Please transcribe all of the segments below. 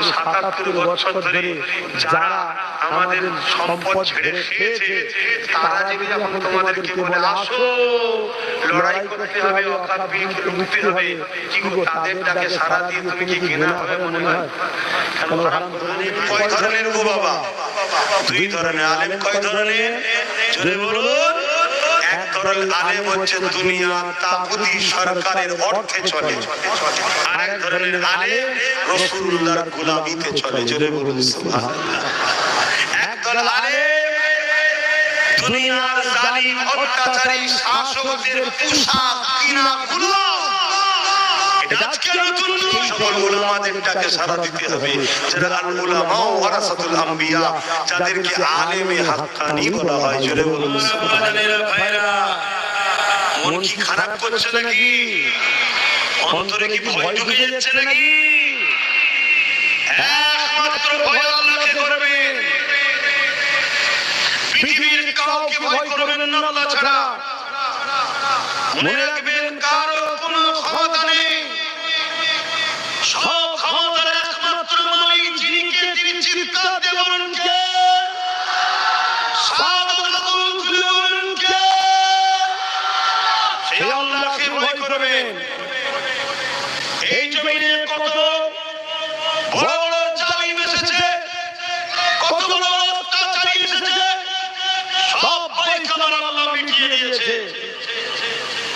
77 বছর ধরে যারা আমাদের সম্পদ ছেড়ে খেয়েছে, তারা যদি এখন তোমাদেরকে বলে আসো লড়াই করতে হবে, অকাত বিরুদ্ধে মুক্তি হবে, কি গো তাদের ডাকে সাড়া দিয়ে তুমি কি ঘৃণা হবে মনে হয়? কয় ধরনের গো বাবা? দুই ধরনের আলেম। কয় ধরনের? জোরে বলুন। এক ধরনের আলেম হচ্ছে দুনিয়ার তাগুতি সরকারের অর্থে চলে, আরেক ধরনের আলেম রাসূলুল্লাহর গোলামিতে চলে। জোরে বলুন সুবহানাল্লাহ। এক ধরনের আলেম দুনিয়ার জালিম অত্যাচারী শাসকদের পোশাক কিনা গুলো, আজকে নতুন সকল উলামাদের ডাকে সাড়া দিতে হবে, যারা আল উলামা ওয়ারাসাতুল আম্বিয়া, যাদেরকে আলেমে হাক্কানি বলা হয়। জোরে বলুন সুবহানাল্লাহ। ভাইরা মন কি খারাপ করছে নাকি? অন্তরে কি ভয় ঢুকে যাচ্ছে নাকি? একমাত্র ভয় আল্লাহকে করবেন, পৃথিবীর কাউকে ভয় করবেন না আল্লাহ ছাড়া। মনে রাখবেন কারো কোনো ক্ষমতা নেই, সব ক্ষমতার একমাত্র মালিক যিনিকে তিনি চিৎকার দিয়ে বলুন কে? সেই আল্লাহকে ভয় করবেন। এই জমিনে কত বড় বড় জালিম এসেছে, কত বড় বড় অত্যাচারী এসেছে, সব ভয় আমার আল্লাহ মিটিয়ে দিয়েছে।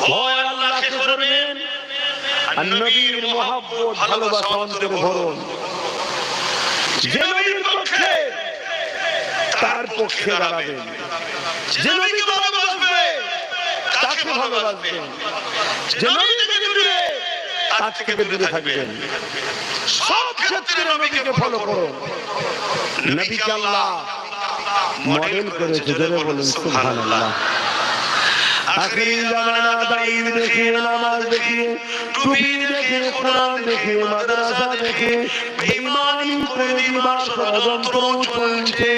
ভয় আল্লাহকে করবেন, আর নবীর মহব্বত ভালোবাসা অন্তরে ভরুন। যে নবীর পক্ষে তার পক্ষে দাঁড়াবেন, যে নবীকে ভালোবাসবে তাকে ভালোবাসবেন, যে নবী থেকে দূরে তার থেকে দূরে থাকবেন। সব ক্ষেত্রে নবীকে ফলো করুন। নবীকে আল্লাহ মডেল করেছে। জোরে বলুন সুবহানাল্লাহ। আখেরি জামানা দাঁড়িয়ে দেখিয়ে, নামাজ দেখিয়ে, টুপি দেখে, কোরআন দেখে, মাদ্রাসা দেখে বেঈমানি করে দিবার ষড়যন্ত্র চলছে।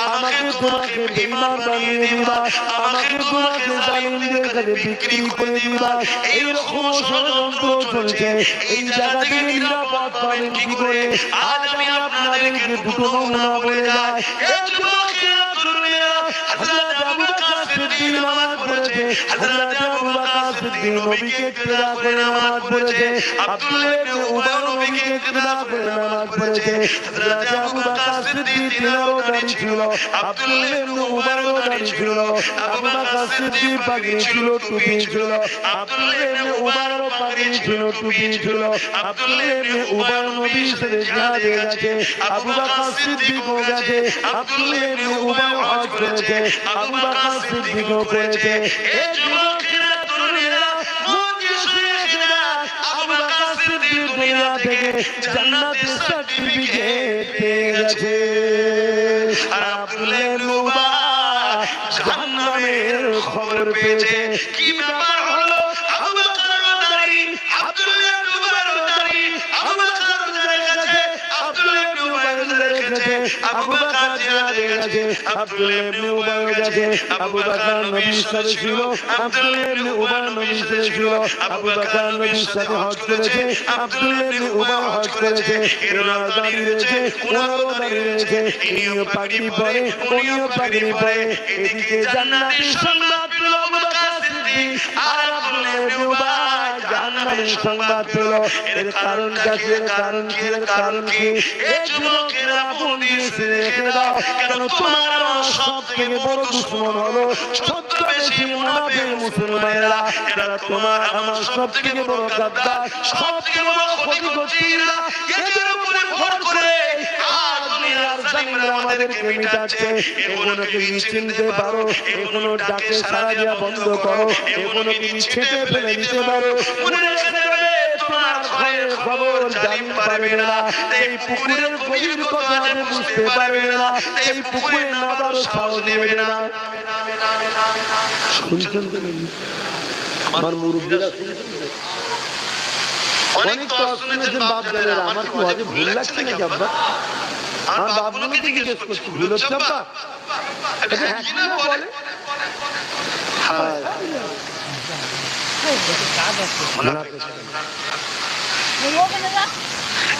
আমাকে তোমাকে বেঈমান বানিয়ে দিবা, আমাকে তোমাকে জালিমদের কাছে বিক্রি করে দিবা, এইরকম ষড়যন্ত্র চলছে। এই জায়গা থেকে নিরাপদ পাবেন কি করে? আজ আমি আপনাদেরকে দুটো নমুনা বলে যাই। হযরত আবু বকর সিদ্দিক নামাজ পড়েছে, হযরত আবু বকর সিদ্দিক নবীকে ইত্তেবা করে নামাজ পড়েছে, আব্দুল্লাহ ইবনে উবাই নবীকে ইত্তেবা করে নামাজ পড়েছে। হযরত আবু বকর সিদ্দিক তিনারও দাড়ি ছিল, আব্দুল্লাহ ইবনে উবাইরও দাড়ি ছিল, আবু বকর সিদ্দিক পাগড়ি ছিল, টুপি ছিল, আব্দুল্লাহ ইবনে উবাইরও পাগড়ি ছিল, টুপি ছিল। আব্দুল্লাহ ইবনে উবাই নবীর সাথে জিহাদে গেছে, আবু বকর সিদ্দিকও গেছে, আব্দুল্লাহ ইবনে উবাই হজ করেছে, আবু বকর সিদ্দিকও করেছে। এই যুবকেরা তরুণেরা মন দিয়ে শুনে রেখে, আবু বকর সিদ্দিক দুনিয়া থেকে জান্নাতের সার্টিফিকেট পেয়ে গেছে, আর আব্দুল্লাহ ইবনে উবাই জাহান্নামের খবর পেয়েছে। কি ব্যাপার হলো? আবু বকরের দাড়ি, আব্দুল্লাহ ইবনে উবাইয়ের দাড়ি, আবু বকর দাড়ি গেছে, আব্দুল্লাহ ইবনে উবাই দাড়ি গেছে, আবু বকর জিহাদে গেছে, আব্দুল্লাহ ইবনে উবাই গেছে। আবু বকর নবীর সাথে ছিল, আব্দুল্লাহ ইবনে উবাই নবীর সাথে ছিল। আবু বকর নবীর সাথে হজ করেছে, আব্দুল্লাহ ইবনে উবাই হজ করেছে। এরা দাঁড়িয়ে রয়েছে, ওনারও দাঁড়িয়ে রয়েছে, ইনিও পাগড়ি পরে, উনিও পাগড়ি পরে। এদিকে জান্নাতের সংবাদ পেল আবু বকর সিদ্দিক, আর আব্দুল্লাহ ইবনে উবাই জাহান্নামের সংবাদ পেল। এর কারণটা কি? এর কারণ কি? এর কারণ কি? এই যুবকেরা আপন দিয়ে রেখে দাও, কারণ তোমার সব থেকে বড় দুশমন হলো ছদ্মবেশী মুনাফিক মুসলমানেরা। এরা তোমার আমার সব থেকে বড় গাদ্দার, সব থেকে বড় ক্ষতিগ্রস্তরা। এদের উপরে ভর করে আর দুনিয়ার জালিমরা আমাদেরকে মিটাচ্ছে। এগুলো কি চিনতে পারো? এগুলো ডাকে সাড়া দেওয়া বন্ধ করো, এগুলো কি ছেটে ফেলে দিতে পারো? মনে রেখে দেবে, তোমার ভয়ের খবর জালিম পারবে না। এই পুকুরের গভীর কথা আমি বুঝতে পারবে না, এই পুকুরে নামার সাহস নেবে না। শুনছেন তো? আমার মুরব্বীরা শুনছেন? অনেক তো শুনেছেন বাপ দাদারা। আমার কি আজ ভুল লাগছে নাকি আব্বা? আর বাবুকে জিজ্ঞেস করছি হুলোর চাপা এটা কি না বলে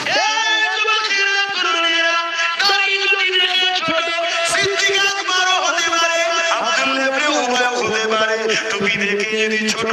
হ্যাঁ টুপি দেখে যদি ছোট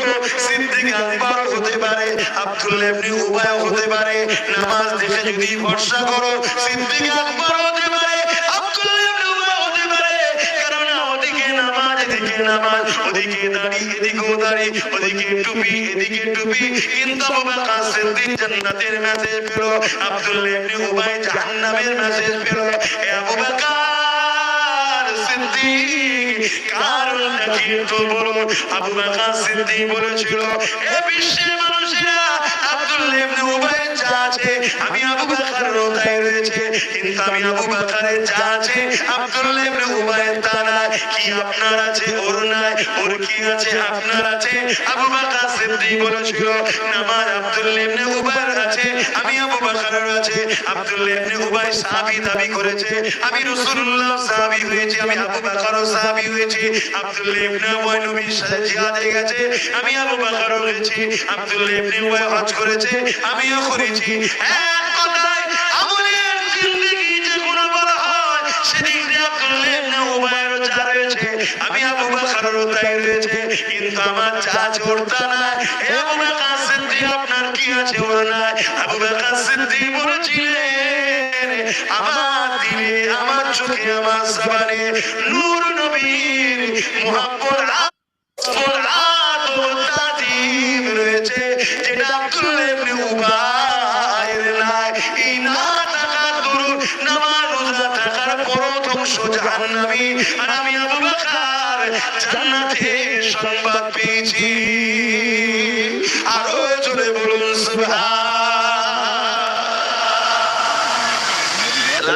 সিদ্দিক আকবর হতে পারে, আব্দুল্লাহ ইবনে উবাই হতে পারে, নামাজ দেখে যদি ভরসা করো সিদ্দিক আকবর হতে পারে, আব্দুল্লাহ ইবনে উবাই হতে পারে। কারণ ওদিকে নামাজ এদিকে নামাজ, ওদিকে দাড়ি এদিকেও দাড়ি, ওদিকে টুপি এদিকে টুপি। কিন্তু আবু বকর সিদ্দিক জান্নাতের মেসেজ পেল, আব্দুল্লাহ ইবনে উবাই জাহান্নামের মেসেজ পেল। এ আবু বকর সিদ্দিক কারণটা কি তো বলুন। আবু বকর সিদ্দিক বলেছিল, এ বিশ্বের মানুষেরা আব্দুল্লাহ ইবনে উবাই যা আছে আমি আবু বকরের তাই রয়েছে, কিন্তু আমি আবু বকরের যা আছে আব্দুল্লাহ ইবনে উবাই তা নাই। কি আপনার আছে ওর নাই, ওর কি আছে আপনার আছে। আবু বকর সিদ্দিক বলেছিল, নামাজ আব্দুল্লাহ ইবনে উবাইর আছে আমি আবু বকরের আছে। আব্দুল্লাহ ইবনে উবাই সাহাবী দাবি করেছে, আমি রাসূলুল্লাহ সাহাবী হয়েছি, আমি আবু বকরও সাহাবী হয়েছি। আব্দুল্লাহ ইবনে উবাই নবীর সাথে জিহাদে গেছে, আমি আবু বকর হয়েছি। আব্দুল্লাহ ইবনে উবাই হজ করেছে, আমিও করেছি। এক কথায় আমলের জিন্দেগি যে কোন বলা হয় সেদিক দিয়ে আব্দুল্লাহ ইবনে উবাইর যা রয়েছে আমি আবু বকরেরও তাই রয়েছে, কিন্তু আমার যা চোরতা না। এ আবু বকর সিদ্দিক আপনার কি আছে ওর নাই। আবু বকর সিদ্দিক বলেছিলেন, আমার দিলে আমার চোখে আমার জবানে নূর নবীর মুহাব্বত রয়েছে, যেটা আব্দুল্লাহ ইবনে উবাইর নাই। এই না থাকার দরুন নামাজ রোজা থাকার প্রথম জাহান্নামী, আর আমি আবু বকর জান্নাতের সংবাদ পেয়েছি। আরো জোরে বলুন সুবহান।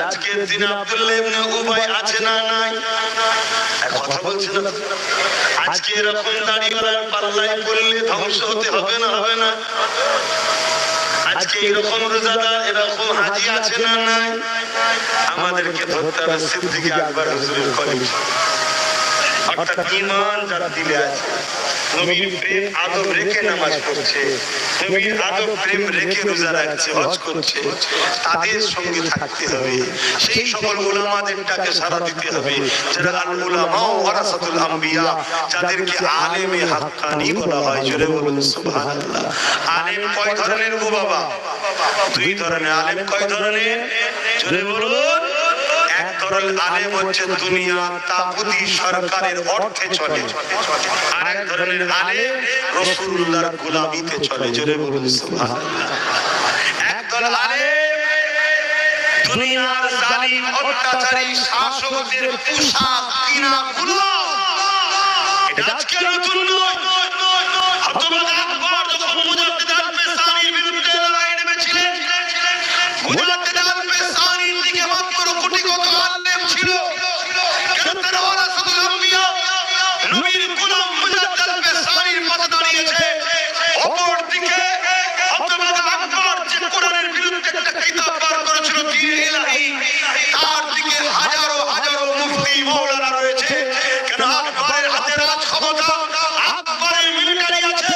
আজকের দিন আব্দুল্লাহ ইবনে উবাই আছে না নাই? কথা বলছেন না? আজকে এরকম দাড়িওয়ালার পাল্লায় পড়লে ধ্বংস হতে হবে না হবে না? আজকে এরকম রোজাদার এরকম হাজি আছে না নাই? আমাদেরকে ধরতে হবে সিদ্দিক আকবর হুজুরের কলিগ, অর্থাৎ ঈমান যার দিলে আছে, নবীর প্রেম আদব রেখে নামাজ পড়ছে, নবীর আদব প্রেম রেখে রোজা রাখছে, হজ করছে, তাদের সঙ্গে থাকতে হবে। সেই সকল উলামাদেরটাকে সারা দিতে হবে যারা আল উলামা ওয়ারাসাতুল আম্বিয়া, যাদেরকে আলেমে হাক্কানি বলা হয়। জোরে বলুন সুবহানাল্লাহ। আলেম কয় ধরনের গো বাবা? দুই ধরনের। আলেম কয় ধরনের? জোরে বলুন। এক ধরনের আলেম হচ্ছে দুনিয়া তাগুতি সরকারের অর্থে চলে, আর এক ধরনের আলেম রাসূলুল্লাহর গোলামিতে চলে। জোরে বলুন সুবহানাল্লাহ। এক দল আলেম দুনিয়ার জালিম অত্যাচারী শাসকদের পোশাক কিনা গোলাম। এটা আজকে নতুন নয়। হযরত আকবর যখন মুজাদ্দিদ আল-ফিসানির বিরুদ্ধে লড়াই নেমেছিলেন, মুজাদ্দিদ আল-ফিসানির দিকে মাত্র কোটি কত আলেম ছিল, কেন তারা ওয়ারাসাতুল আম্বিয়া নবীর গোলাম মুজাদ্দিদ আল-ফিসানির পাশে দাঁড়িয়েছে। অপর দিকে হযরত আকবর যে কোরআনের বিরুদ্ধে একটা কিতাব বার করেছিল দ্বীন ইলাহি, তার দিকে হাজারো হাজারো মুফতি মাওলানা রয়েছে। কেন আকবরের হাতে রাজ ক্ষমতা, আকবরের মিলিটারি আছে,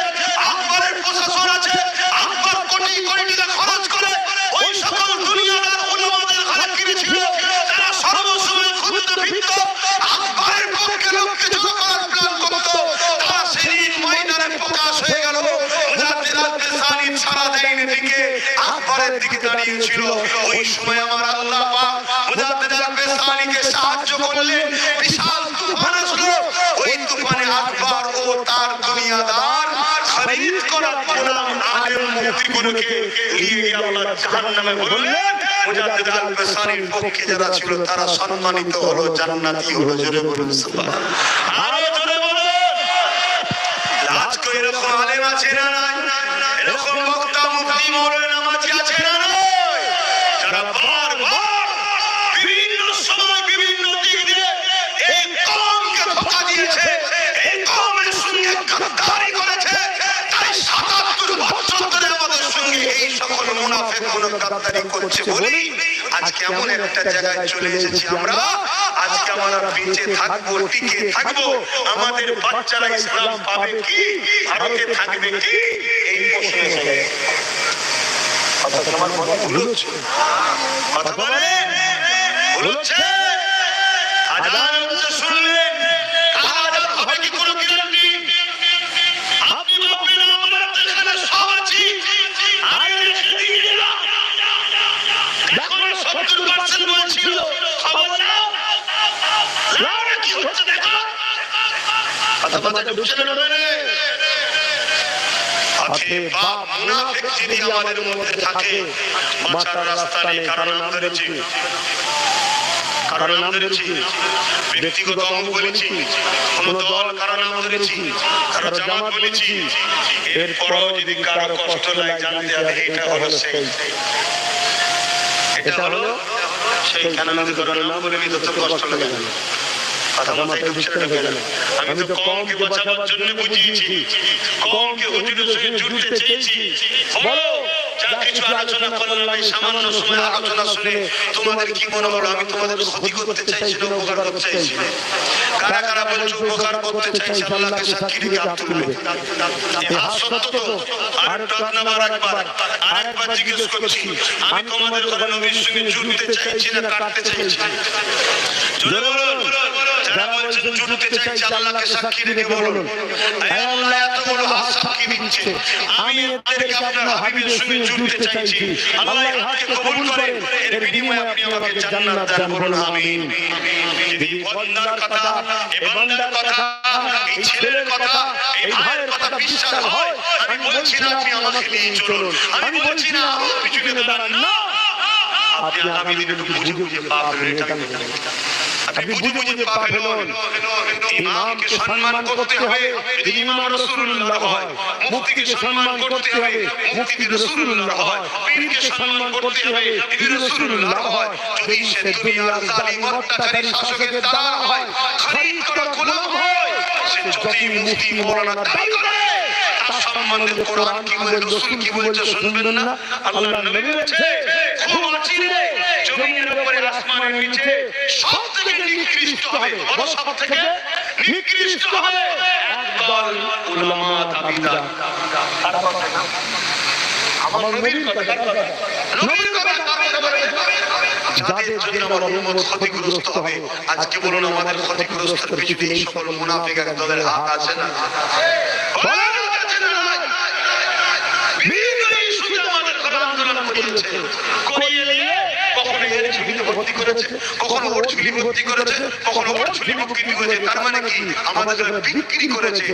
আকবরের প্রশাসন আছে, আকবর কোটি কোটি টাকা খরচ করে ওই সকল দুনিয়াদার উলামাদের ঘরে কিনেছিল, তারা সর্বসময় ক্ষুদ্র ভিত্ত আকবরের পক্ষে লোককে জড়ো করার প্ল্যান করত। তারা সেদিন ময়দানে প্রকাশ হয়ে গেল। মুজাদ্দিদ আল-ফিসানি সারা দেন দিকে আকবরের দিকে দাঁড়িয়েছিল। ওই সময় আমার আল্লাহ পাক মুজাদ্দিদ আল-ফিসানিকে সাহায্য করলেন। বিশাল তুফান আসলো, ওই তুফানে আকবর ও তার দুনিয়াদার খরিদ করা গোলাম আলেম মুফতিগুলোকে নিয়ে গিয়ে আল্লাহ জাহান্নামে বললেন। মুজাদ্দিদ আল-ফিসানির পক্ষে যারা ছিল তারা সম্মানিত হলো, জান্নাতি হলো। জোরে বলুন সুবহানাল্লাহ। আরো জোরে বলুন। আজকে এরকম আলেম আছে না নাই? এরকম বক্তা মুফতি মাওলানা নামাজি আছে না নাই? যারা বারবার বিভিন্ন সময় বিভিন্ন দিক দিয়ে এই কওমকে ধোঁকা দিয়েছে, এই কওমের সঙ্গে গাদ্দারি করেছে। তাই ৭৭ বছর ধরে আমাদের সঙ্গে এই সকল মুনাফিকগুলো গাদ্দারি করছে বলি আজ আজকে এমন একটা জায়গায় চলে এসেছি আমরা, আজকে আমরা বেঁচে থাকবো, টিকে থাকবো, আমাদের বাচ্চারা ইসলাম পাবে কি, ভারতে থাকবে কি, এই প্রশ্ন এসে কথা তোমার মনে ভুলছে, কথা বলেন ভুলছে। আজান হচ্ছে শুনলেন, আজান হবে কি কোনো গ্যারান্টি? আপনি বলবেন আমরা এখানে সব আছি, আরে রেখে দিয়ে না, দেখো 70% বলছিল খবর নাও, লাউড়া কি হচ্ছে দেখো, কথা বলতে ঢুকছে না রে। আছে বাপ মুনাফিক যদি আমাদের মধ্যে থাকে, বাঁচার রাস্তা নেই, কারণ নাম ধরেছি, কারণ নাম ধরেছি, ব্যক্তিগত অঙ্গ বলেছি, কোন দল কারণ নাম ধরেছি, কারো জামাত বলেছি, এরপরও যদি কারো কষ্ট লাগে জানতে হবে এটা হলো সেই, এটা হলো সেই, কেন আমি তো কারো নাম বলে তো কষ্ট লাগে না, কথা মাথায় ঢুকছে না কেন? আমি তো কমকে বাঁচাবার জন্য বুঝিয়েছি, কমকে হুজুরের সঙ্গে জুড়তে চেয়েছি। বলো যা কিছু আলোচনা করলাম এই সামান্য সময় আলোচনা শুনে তোমাদের কি মনে হলো? আমি তোমাদের ক্ষতি করতে চাইছি না, উপকার করতে চাইছি? কারা কারা বলছো উপকার করতে চাইছি? আল্লাহকে সাক্ষী রেখে হাত তুলবে। এই হাত সত্য তো? আর আরেকবার জিজ্ঞেস করছি, আমি তোমাদের ঘরে নবীর সঙ্গে জুড়তে চাইছি না কাটতে চাইছি? জোরে বলুন। যারা বলছেন জুড়তে চাইছি আল্লাহকে সাক্ষী রেখে বলুন, আয় আল্লাহ এত বড় হাত সাক্ষী দিচ্ছে, আমি এদেরকে আপনার হাবিবের সঙ্গে জুড়তে চাইছি, আল্লাহ এই হাতকে কবুল করেন, এর বিনিময়ে আপনি আমাকে জান্নাত দান করুন, আমিন। এই বান্দার কথা, এই বান্দার কথা, এই ছেলের কথা, এই ভাইয়ের কথা বিশ্বাস হয়, আমি বলছি না আপনি আমাকে নিয়ে চলুন, আমি বলছি না পিছনে দাঁড়ান, না, আপনি আগামীতে একটু বুঝে বুঝে পা ফেলে এটা আপনি বুঝে বুঝে পা ফেলুন। ইমামকে সম্মান করতে হবে যদি ইমাম রাসূলুল্লাহ হয়, মুফতিকে সম্মান করতে হবে মুফতি রাসূলুল্লাহ হয়, পীরকে সম্মান করতে হবে পীর রাসূলুল্লাহ হয়। যদি সে দুনিয়ার জালিম অত্যাচারী শাসকের দ্বারা হয়, খরিদ করা গোলাম হয়, সে যতই মুফতি মাওলানা দাবি করে, তার সম্বন্ধে কোরআন কি বলে, রাসূল কি বলেছে শুনবেন না? আল্লাহর নবী বলেছে, খুব অচিরে জমিনের উপরে আসমানের নিচে সবথেকে নিকৃষ্ট হবে, বড় সবথেকে নিকৃষ্ট হবে একদল উলামা তাবিঈন। আমার নবীর কথা, নবীর কথা যাদের জন্য আমার উম্মত ক্ষতিগ্রস্ত হবে, আজকে বলুন আমাদের ক্ষতিগ্রস্তের পিছনে এই সকল মুনাফিক এক দলের হাত আছে না? কখনো এর ঝুলি ভর্তি করেছে, কখনো ওর ঝুলি ভর্তি করেছে, কখনো ওর ঝুলি বিক্রি করেছে, তার মানে কি আমাদের বিক্রি করেছে।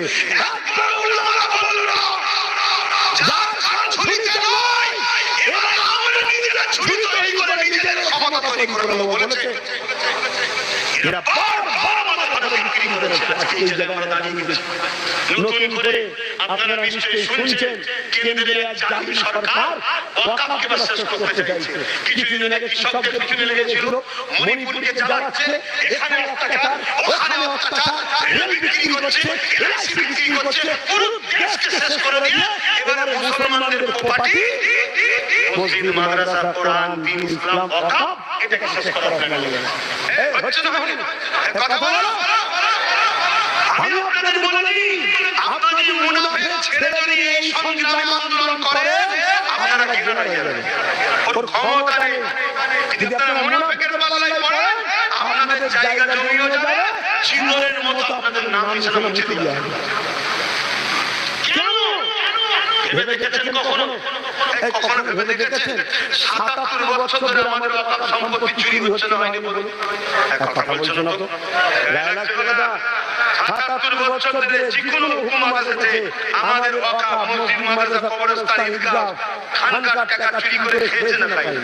নতুন করে আপনারা নিশ্চয়ই শুনছেন, কেন্দ্রের এক জালিম সরকার ওয়াকফকে বাস্ত করতে চাইছে। কিছুদিন আগে কৃষকদের পিছনে লেগেছিল, মণিপুরকে জ্বালাচ্ছে, এখানে অত্যাচার, ওখানে অত্যাচার, রেল বিক্রি করছে, এলআইসি বিক্রি করছে, পুরো দেশকে শেষ করে দিয়ে এবারে মুসলমানদের প্রপার্টি, মসজিদ, মাদ্রাসা, কোরআন, দ্বীন, ইসলাম, ওয়াকফ, এটাকে শেষ করার প্ল্যান নিলেন। হচ্ছে না কথা বলো? আমি আপনাদের বলে দিই, আপনারা যদি মুনাফিক ছেড়ে দিয়ে এই সংগ্রামে আন্দোলন করেন, আপনারা ঘিরে দাঁড়িয়ে যাবেন। ওর ক্ষমতা নেই। যদি আপনারা মুনাফিকের পাল্লায় পড়েন, আপনাদের জায়গা জমি হয়ে যাবে, চিহ্নের মতো আপনাদের নাম হিসেবে মুছে দেওয়া হবে। কেন ভেবে দেখেছেন কখনো? কখনো ভেবে দেখেছেন ৭৭ বছর ধরে আমাদের ওয়াকফ সম্পত্তি চুরি হচ্ছে না, হয়নি বলুন? কথা বলছো না তো? গায়ে লাগছে কথা? ৭৭ বছর ধরে যে কোনো হুকুমত এসেছে, আমাদের ওয়াকফ, মসজিদ, মাদ্রাসা, কবরস্থান, ঈদগাহ, খানকার টাকা চুরি করে খেয়েছে না খায়নি?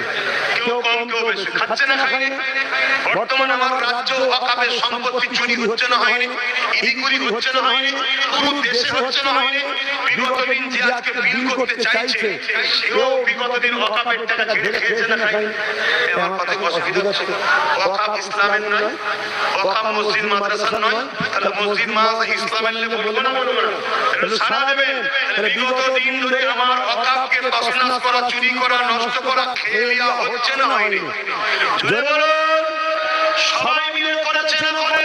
কেউ কম কেউ বেশি খাচ্ছে না খায়নি? বর্তমানে আমার রাজ্য ওয়াকফের সম্পত্তি চুরি হচ্ছে না, হয়নি? ইদিগুড়ি হচ্ছে না, হয়নি? পুরো দেশে হচ্ছে না, হয়নি? বিগত দিন যে আজকে বিল করতে চাইছে, সেও বিগত দিন ওয়াকফের টাকা ঘিরে খেয়েছে না খায়নি? আমার কথা অসুবিধা হচ্ছে? ওয়াকফ ইসলামের নয়, ওয়াকফ মসজিদ মাদ্রাসা নয়, তাহলে মসজিদ মাদ্রাসা ইসলামের নিয়ে বলবো না একটু সাড়া দেবেন। বিগত দিন ধরে আমার অকাপকে তছনছ করা, চুরি করা, নষ্ট করা, খেয়ে নেওয়া হচ্ছে না হয়নি? জোরে বলুন, সবাই মিলে করেছে না করে?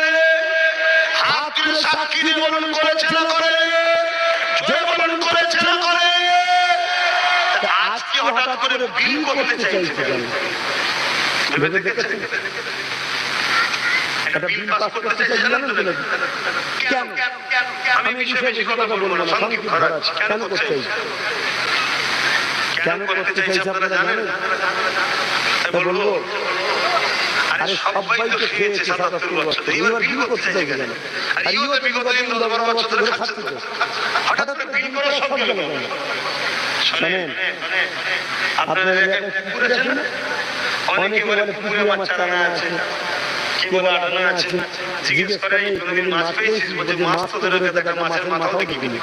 হাত তুলে সাক্ষী দিয়ে বলুন করেছে না করে? জোরে বলুন করেছে না করে? আজকে হঠাৎ করে বিল করতে চাইছে কেন? ভেবে দেখেছেন? একটা বিল পাস করতে চাইছে জানেন তো কেন? আমি বিষয়ে বেশি কথা বলবো না, সংক্ষিপ্ত করা আছে। কেন করতে চাইছে? কেন করতে চাইছে আপনারা জানেন? বলবো, আরে সবাই তো খেয়েছে ৭৭ বছর, এবার বিল করতে চাইছে কেন? আর ইও তো বিগত দিন ১০-১২ বছর ধরে খাচ্ছে তো, হঠাৎ করে বিল করা সব গেল কেন? শোনেন, আপনারা পুকুরে আছেন না? অনেকে বলে পুকুরে মাছ চালানো আছে, কি বলে আটানো আছে, জিজ্ঞেস করে কোনদিন মাছ পেয়েছিস? বলছে মাছ তো ধরে দেখা মাছের মাথাও দেখিনি।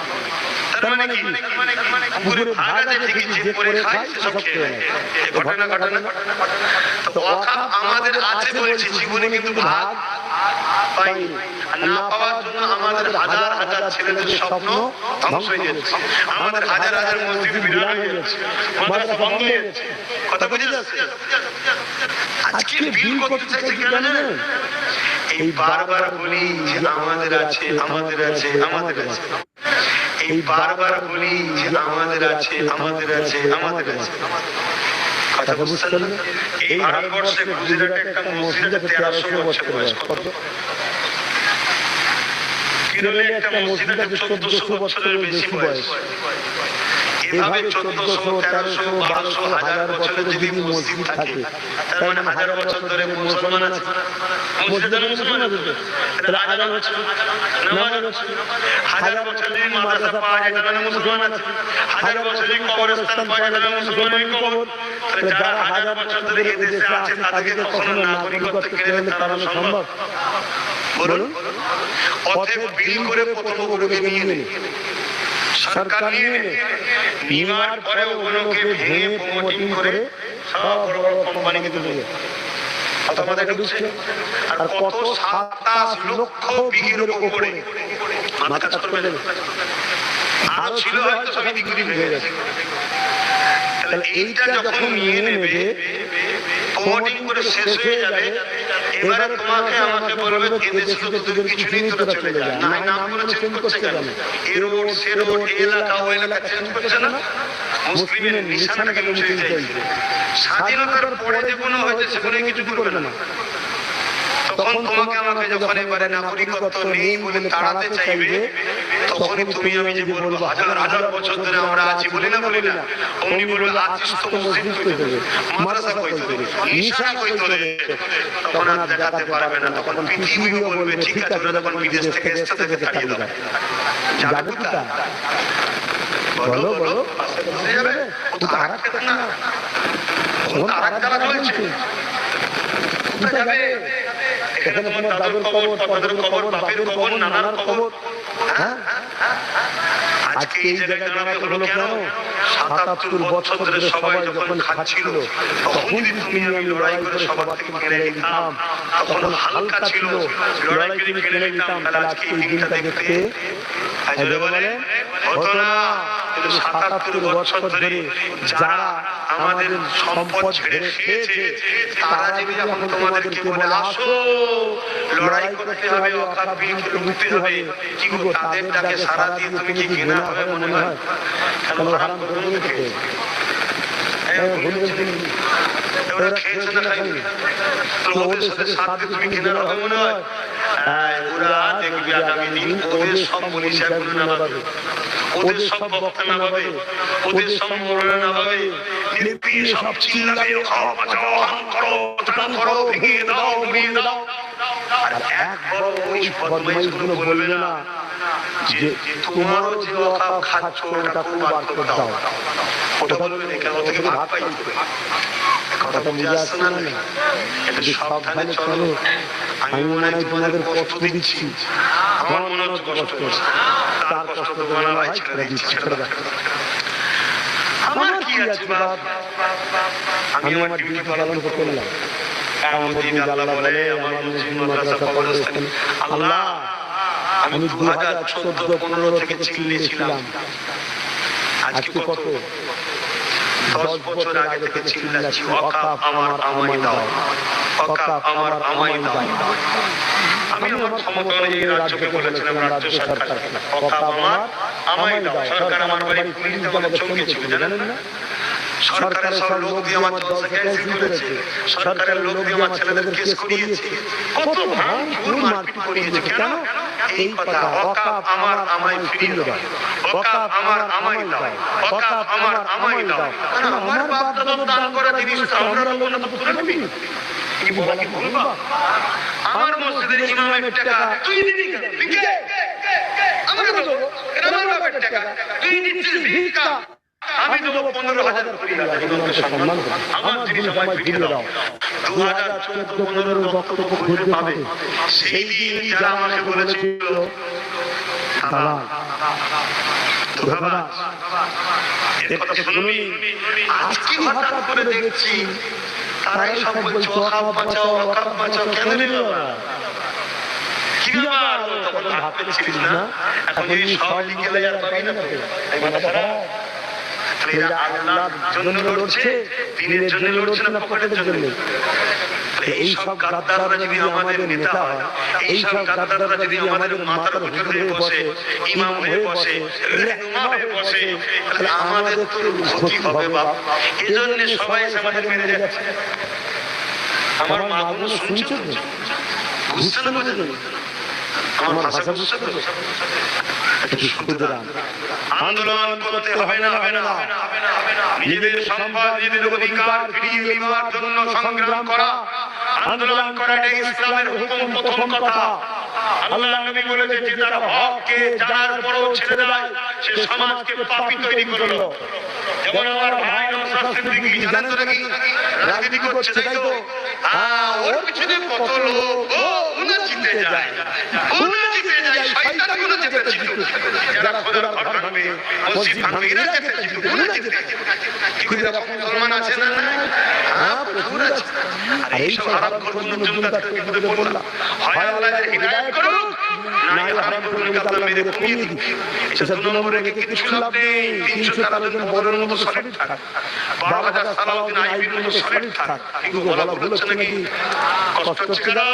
তার মানে কি? পুকুরে ভাগ আছে ঠিকই, যে করে খায় সব খেয়ে নেয়। ঘটনা ঘটনা তো অকাপ আমাদের আছে বলেছি, জীবনে কিন্তু ভাগ পাইনি। আর না পাওয়ার জন্য আমাদের হাজার হাজার ছেলেদের স্বপ্ন ধ্বংস হয়ে যাচ্ছে, আমাদের হাজার হাজার মসজিদ বিরান হয়ে যাচ্ছে, মাদ্রাসা বন্ধ হয়ে যাচ্ছে। কথা বুঝে যাচ্ছে? আজকে বিল করতে চাইছে কেন জানেন? এই বারবার বলি যে আমাদের আছে, আমাদের আছে, আমাদের আছে। এই বারবার বলি যে আমাদের আছে, আমাদের আছে, আমাদের আছে। কথা বুঝছেন? এই ভারতবর্ষে গুজরাটে একটা মসজিদ আছে ১৩০০ বছর বয়স। কত? কেরলে একটা মসজিদ আছে ১৪০০ বছরের বেশি বয়স। এভাবে ১৪০০, ১৩০০, ১২০০, ১০০০ বছরের যদি মসজিদ থাকে, তার মানে হাজার বছর ধরে মুসলমান আছে। মসজিদে মুসলমান আছে, তাহলে আযান হচ্ছে, নামাজ হচ্ছে। হাজার বছর যদি মাদ্রাসা পাওয়া যায়, তাহলে মুসলমান আছে। হাজার বছর যদি কবরস্থান পাওয়া যায়, তাহলে মুসলমানই কবর। তাহলে যারা হাজার বছর ধরে এই দেশে আছে, তাদেরকে কখনো নাগরিকত্ব কেড়ে নিতে তাড়ানো সম্ভব? বলুন। অতএব বিল করে প্রথমগুলোকে নিয়ে নেই, সরকার নিয়ে নেওয়ার পরে ওগুলোকে ভেঙে প্রমোটিং করে সব বড় বড় কোম্পানিকে তুলে দেয়। কথা মাথায় ঢুকছে? আর কত ২৭ লক্ষ বিঘের উপরে মাথা কাজ করে দেবে। আরো ছিল হয়তো সবই বিক্রি হয়ে গেছে। তাহলে এইটা যখন নিয়ে নেবে, প্রমোটিং করে শেষ হয়ে যাবে, এবারে তোমাকে আমাকে বলবে এদেশে তো তোদের কিছু নেই, তোরা চলে যা। না, নামগুলো চেঞ্জ করছে কেন? এ রোড, সে রোড, এলাকা, ও এলাকা চেঞ্জ করছে না? মুসলিমের নিশানাকে মুছে দিতে চাইছে। স্বাধীনতার পরে যে কোনো হয়েছে সেখানে কিছু করবে না। তখন তোমাকে আমাকে যখন এবারে নাগরিকত্ব নেই বলে তাড়াতে চাইবে, তখনই তুমি আমি যে বলবো হাজার হাজার বছর ধরে আমরা আছি, বলি না বলি না? অমনি বলবে আছিস তো মসজিদ কই দেবে, মাদ্রাসা কই দেবে, নিশানা কই দেবে। তখন আর দেখাতে পারবে না। তখন পৃথিবীও বলবে ঠিক আছে, ওরা যখন বিদেশ থেকে এসছে তাকে তাড়িয়ে দাও। যাবে কোথায়? বলো বলো, বুঝে যাবে? ও তো আর একটা না, ও তো আর একটা চলছে। কোথায় যাবে? এখানে তোমার দাদুর কবর, দাদুর কবর, বাপের কবর, নানার কবর। হ্যাঁ, আজকে এই জায়গায় জানাতে হলো কেন? ৭৭ বছর ধরে সবাই যখন খাচ্ছিল, তখন যদি তুমি আমি লড়াই করে সবার থেকে কেড়ে নিতাম, তখন হালকা ছিল, লড়াই করে কেড়ে নিতাম, তাহলে আজকে এই দিনটা দেখতে বলেন হতো না। ৭৭ বছর ধরে যারা আমাদের সম্পদ ছেড়ে খেয়েছে, তারা যদি যখন তোমাদেরকে বলে আসো লড়াই করতে হবে, অকাপ বিল থেকে মুক্তি হবে, কি গো তাদের ডাকে সাড়া দিয়ে তুমি কি ঘৃণা হবে মনে হয়? কেন হারাম করবে খেয়ে? ওরা খেয়েছে না খাইনি? ওদের সাথে সাথ দিয়ে তুমি ঘৃণা হবে মনে হয়? ওরা দেখবি আগামী দিন ওদের সব মনীষাগুলো নামাবে, ওদের সব বক্তা নামাবে, ওদের সব মরণা নামাবে, নিপিয়ে সব চিল্লাবে, খাও বাঁচাও, হাম করো, টান করো, ভেঙে দাও, উড়িয়ে দাও। আর একবার ওই বদমাইশগুলো বলবে না যে তোমারও যে অকাপ খাচ্ছ ওটা খুব বার করে দাও। ওটা বলবে না, কেন থেকে ভাগ পাই। কথা বুঝে আসছে না? একটু সাবধানে চলো। আমি মনে হয় তোমাদের কষ্ট দিচ্ছি, আমার মনে হচ্ছে কষ্ট করছে, তার কষ্ট তো মনে হয় ছেড়ে দিচ্ছি, ছেড়ে দাও। আমার কি আছে বাপ, আমি আমার ডিউটি পালন করতে গেলাম। এমন দিন আল্লাহ বলে আমার মুসলিম মাদ্রাসা কবরস্থানে, আল্লাহ আমি 2014-15 থেকে চিল্লিয়েছিলাম, আজকে কত 10 বছর আগে থেকে চিল্লাচ্ছি, ওয়াকাফ আমার আমায় দাও, ওয়াকাফ আমার আমায় দাও। আমি আমার ক্ষমতা অনুযায়ী রাজ্যকে বলেছিলাম, রাজ্য সরকারকে ওয়াকাফ আমার আমায় দাও। সরকার আমার বাড়ি পুলিশ আমাদের চমকেছিল, জানেন না? সরকারের সব লোক দিয়ে আমার দলকে ক্যান্সেল করেছে, সরকারের লোক দিয়ে আমার ছেলেদের কেস করিয়েছে, কত ভাঙচুর মারপিট করিয়েছে। কেন? এই কথা, ওয়াকাফ আমার আমায় ফিরিয়ে দাও, ওয়াকাফ আমার আমায় দাও, ওয়াকাফ আমার আমায় দাও। কারণ আমার বাপ দাদা দান করা জিনিস আমরা লোক না তো তুলে নিবি, কি বলা কি বলবা? আমার মসজিদের ইমামের টাকা তুই দিবি কেন? ভিক্ষে আমরা দেবো, এটা আমার বাবার টাকা, তুই দিচ্ছিস ভিক্ষা, আমি দেবো 15,000 সম্মান আমার জিনিস আমায় ফিরিয়ে দাও। 2014-15 বক্তব্য ঘুরে পাবে। সেই দিন যারা আমাকে বলেছিল দালাল, ধোঁকাবাজ, এর কথা শুনুনি, আজকে হঠাৎ করে দেখছি তারাই সব বলছে ওয়াকাফ বাঁচাও, ওয়াকাফ বাঁচাও। কেন রে বাবা, কি ব্যাপার? তখন ভাবতে ছিলিস না, এখন এই সব লিখে দেওয়ার পাবি না তো, এই মাথা খারাপ। এরা আল্লাহর জন্য লড়ছে, দিনের জন্য লড়ছে না পকেটের জন্য। এই সব গাদ্দাররা যদি আমাদের নেতা হয়, এই সব গাদ্দাররা যদি আমাদের মাথার উপর হয়ে বসে, ইমাম হয়ে বসে, রেহনুমা হয়ে বসে, তাহলে আমাদের তো ক্ষতি হবে বাপ। এজন্য সবাই আমাদের মেরে যাচ্ছে। আমার মা বোন শুনছো তো, বুঝছে না, বুঝে আমার ভাষা বুঝছে তো? আন্দোলন করতে হবে না, হবে না, নিজেদের সম্পদ নিজেদের অধিকার ফিরিয়ে নেওয়ার জন্য সংগ্রাম করা, আন্দোলন করা এটা ইসলামের হুকুম। প্রথম কথা, আল্লাহ নবী বলেছে যে তারা হককে জানার পরেও ছেড়ে দেয় সে সমাজকে পাপী তৈরি করলো। যেমন আমার ভাই নওশাদ সিদ্দিকী, জানেন তো নাকি রাজনীতি করছে, তাই তো? ওর পিছনে কত লোক, ও না জিতে যায়, ও না জিতে যায়, শয়তানগুলো জিতে জিতে, যারা খোদার ঘর ভাঙে, মসজিদ ভাঙে, এরা জিতে জিতে, ও না জিতে। কিন্তু এরকম মুসলমান আছে না? প্রচুর আছে। আর এই সব হারাম খোরগুলো জুমদার থেকে বললাম, হয় আল্লাহ হিদায়াত করুক, না এই হারাম খোরগুলোকে আল্লাহ মেরে কমিয়ে দিক। এসব 2 নম্বরে কিছু লাভ নেই। 313 জন বদরের মতো শহীদ থাক, 12,000 সালাউদ্দিন আইবির মতো শহীদ থাক, কিন্তু বলা ভুল হচ্ছে নাকি? কষ্ট হচ্ছে না?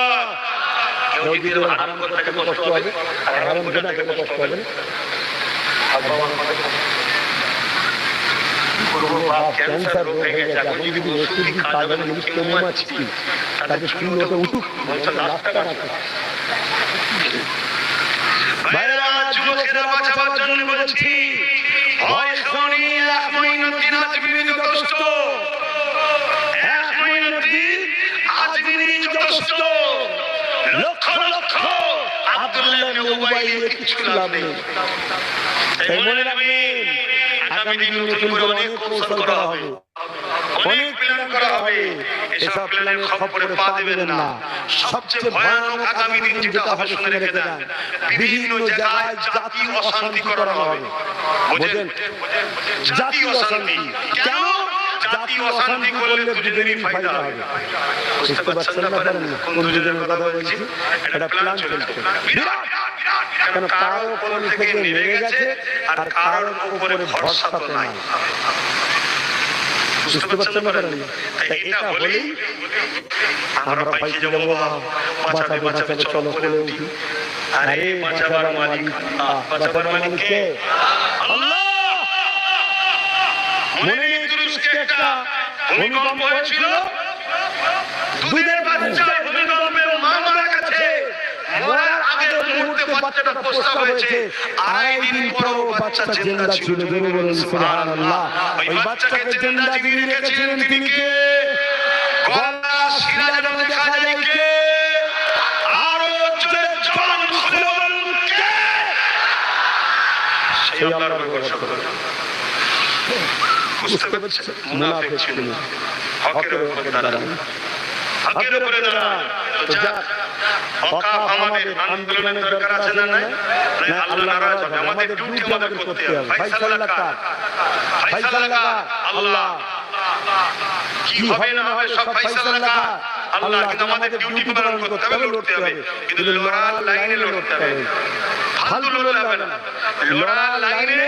কেউ যদি হারাম করে থাকে কষ্ট হবে, আর হারাম করে না থাকে কষ্ট হবে না। ক্যান্সার রোগ হয়ে গেছে, এখন যদি ওষুধ খাওয়াবেন মৌমাছি, তাদের স্কিন ওটা উঠুক, 50 লাখ টাকা রাখুক। বাইরে যুবকেরা বাঁচাবার জন্য বলছি, হয় শনি, 1 মঈনুদ্দিন আজমিরি যথেষ্ট, 1 মঈনুদ্দিন আজমিরি যথেষ্ট, লক্ষ লক্ষ আব্দুল্লাহ ইবনে উবাইয়ের কিছু লাভ নেই। তাই মনে রাখবেন, আগামী দিনে নতুন করে অনেক কৌশল করা হবে, অনেক প্ল্যান করা হবে। এসব প্ল্যানের খপ্পরে পা দেবেন না। সবচেয়ে ভয়ানক আগামী দিন যেটা হবে শুনে রেখে দেন, বিভিন্ন জায়গায় জাতি অশান্তি করানো হবে। বুঝেন? জাতি অশান্তি কেন? জাতি অশান্তি করলে দুজনেরই ফায়দা হবে। বুঝতে পারছেন না? পারেন না কোন দুজনের কথা বলছি? এটা প্ল্যান চলছে বিরাট। কেন? কারো কোন থেকে নেমে গেছে, আর কারোর উপরে ভরসা তো নাই। বুঝতে পারছেন না? পারেন না? এটা হলেই আমরা পাইতে যাবো, বাঁচাবে বাঁচাবে, চলো বলে উঠি। আরে বাঁচাবার মালিক, বাঁচাবার মালিক কে? আল্লাহ। মনে নেই তুরস্কে একটা ভূমিকম্প হয়েছিল, দুধের বাচ্চা ভূমিকম্পে মা মারা গেছে, মরার আগের মুহূর্তে বাচ্চাটা প্রস্তাব হয়েছে, 2.5 দিন পরও বাচ্চা জিন্দা ছিল। জোরে বলুন সুবহানাল্লাহ। ওই বাচ্চাকে জিন্দা যিনি রেখেছিলেন তিনি কে? গলা শিরা যেন দেখা যায় কে? আরো জোরে জবান খুলে বলুন কে? সেই আল্লাহর ভরসা করুন। বুঝতে পারছেন? মুনাফিক ছিল, হকের উপরে দাঁড়ান, হকের উপরে দাঁড়ান। তো যা ওয়াকাফ আমাদের আন্দোলনের দরকার আছে না? নাই? আল্লাহ নারাজ হবে, আমাদের ডিউটি আমাদের করতে হবে। ফায়সালা কার? ফায়সালা কার? আল্লাহ। কি হবে না হবে সব ফায়সালা কার? আল্লাহ, কিন্তু আমাদের ডিউটি পালন করতে হবে, লড়তে হবে, কিন্তু লড়ার লাইনে লড়তে হবে, ফালতু লড়লে হবে না। লড়ার লাইনে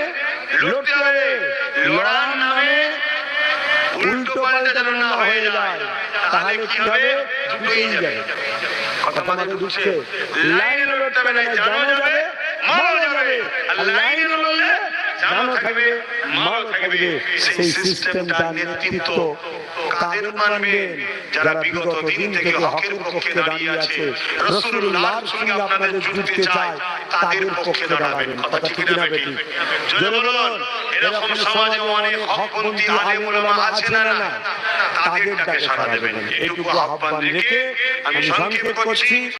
লড়তে হবে, লড়ার নামে উল্টো পাল্টা যেন না হয়ে যায়, তাহলে কি হবে? দুটোই যাবে। কথা মানে বুঝছে? লাইনে লড়তে হবে না, জানো যাবে, মালও যাবে। আর লাইনে লড়লে জানো থাকবে, মালও থাকবে। সেই সিস্টেমটা নেতৃত্ব কাদের মানবেন? যারা বিগত দিন থেকে হকের পক্ষে দাঁড়িয়ে আছে, রাসূলুল্লাহর সঙ্গে আপনাদের জুড়তে চায়, তাদের পক্ষে দাঁড়াবেন। কথা ঠিক না বেঠিক? জোরে বলুন। এরকম সমাজে অনেক হকপন্থী আলেম ওলামা আছে না না? তাদের ডাকে সাড়া দেবেন। এইটুকু আহ্বান রেখে আমি সংক্ষেপ করছি।